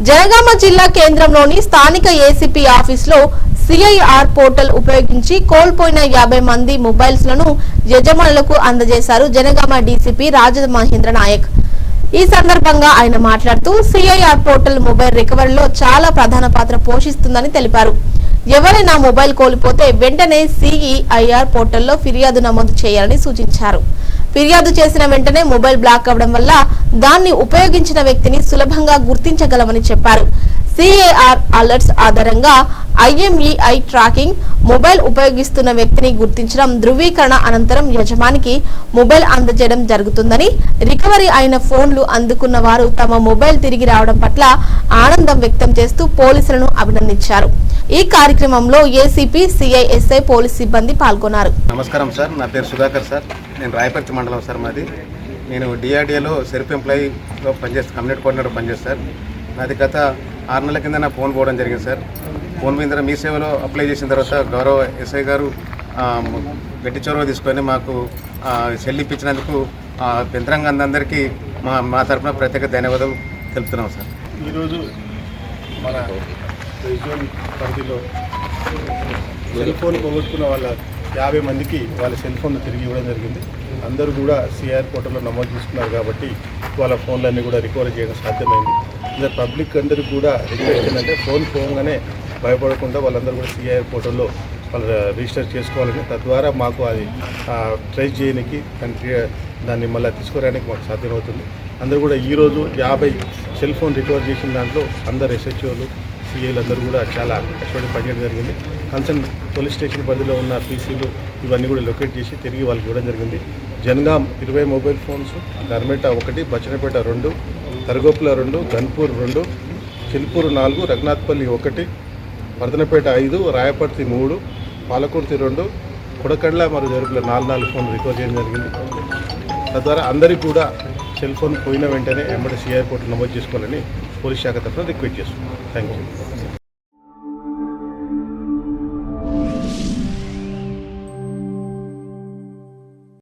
జనగామ జిల్లా కేంద్రంలోని స్థానిక ఏసీపీ ఆఫీసులో సిఐఆర్ పోర్టల్ ఉపయోగించి కోల్పోయిన 50 మంది మొబైల్స్ లను యజమానులకు అందజేశారు జనగామ డీసీపీ రాజమహేంద్ర నాయక్. ఈ సందర్భంగా ఆయన మాట్లాడుతూ సిఐఆర్ పోర్టల్ మొబైల్ రికవరీలో చాలా ప్రధాన పాత్ర పోషిస్తుందని తెలిపారు. ఎవరైనా మొబైల్ కోల్పోతే వెంటనే సిఐఆర్ పోర్టల్లో ఫిర్యాదు నమోదు చేయాలని సూచించారు. ఫిర్యాదు చేసిన వెంటనే మొబైల్ బ్లాక్ అవ్వడం వల్ల దాన్ని ఉపయోగించిన వ్యక్తిని సులభంగా గుర్తించగలమని చెప్పారు. సిఐఆర్ అలర్ట్స్ ఆధారంగా ఐఎంఈఐ ట్రాకింగ్, మొబైల్ ఉపయోగిస్తున్న వ్యక్తిని గుర్తించడం, ధృవీకరణ అనంతరం యజమానికి మొబైల్ అందజేయడం జరుగుతుందని, రికవరీ అయిన ఫోన్లు అందుకున్న వారు తమ మొబైల్ తిరిగి రావడం పట్ల ఆనందం వ్యక్తం చేస్తూ పోలీసులను అభినందించారు. ఈ కార్యక్రమంలో ఏసీపీ, సిఐఎస్ఐ పోలీస్ సిబ్బంది పాల్గొన్నారు. నమస్కారం సార్, నా పేరు సుధాకర్ సార్. నేను రాయపర్తి మండలం సార్ మాది. నేను డిఆర్డీఏలో సెల్ఫ్ ఎంప్లాయీలో పనిచేస్తాను, కమ్యూనిటీ కోఆర్డినేటర్ పనిచేస్తాను. నాది గత 6 నెలల కింద నా ఫోన్ పోవడం జరిగింది సార్. ఫోన్ మీద మీ సేవలో అప్లై చేసిన తర్వాత గౌరవ ఎస్ఐ గారు గట్టి చొరవ తీసుకొని మాకు సెల్ ఇప్పించినందుకు యంత్రాంగాందరికీ మా తరఫున ప్రత్యేక ధన్యవాదాలు తెలుపుతున్నాం సార్. ఈరోజు మన రీజన్ పరిధిలో సెల్ ఫోన్ పోగొట్టుకున్న వాళ్ళ 50 మందికి వాళ్ళ సెల్ ఫోన్లు తిరిగి ఇవ్వడం జరిగింది. అందరూ కూడా సిఆర్ పోర్టల్లో నమోదు చేసుకున్నారు కాబట్టి వాళ్ళ ఫోన్లన్నీ కూడా రికవరీ చేయడం సాధ్యమైంది. ఇంకా పబ్లిక్ అందరికీ కూడా రిక్వెస్ట్ ఏంటంటే ఫోన్ పోగానే భయపడకుండా వాళ్ళందరూ కూడా సిఆర్ పోర్టల్లో వాళ్ళు రిజిస్టర్ చేసుకోవాలని, తద్వారా మాకు అది ట్రేస్ చేయడానికి దాన్ని మళ్ళీ తీసుకురావడానికి మాకు సాధ్యమవుతుంది. అందరూ కూడా ఈరోజు 50 సెల్ ఫోన్ రికవర్ చేసిన దాంట్లో అందరు ఎస్హెచ్ఓలు, సిఐలు అందరూ కూడా చాలా కష్టపడి పనిచేయడం జరిగింది. కన్సర్న్ పోలీస్ స్టేషన్ పరిధిలో ఉన్న పీసీలు ఇవన్నీ కూడా లొకేట్ చేసి తిరిగి వాళ్ళకి ఇవ్వడం జరిగింది. జనగాం 20 మొబైల్ ఫోన్స్, గర్మేట 1, బచ్చనపేట 2, తరగోపుల 2, గన్పూర్ 2, చిల్పూరు 4, రఘునాథ్పల్లి 1, వర్ధనపేట 5, రాయపర్తి 3, పాలకుర్తి 2, కొడకండ్ల మరియు జరుపుల 4 ఫోన్లు రికవర్ చేయడం జరిగింది. తద్వారా అందరికీ కూడా సెల్ ఫోన్ పోయిన వెంటనే ఎంబడి సిఐఆర్ పోర్టల్ నమోదు చేసుకోవాలని పోలీస్ శాఖ తరఫున రిక్వెస్ట్ చేస్తున్నాం. Thank you.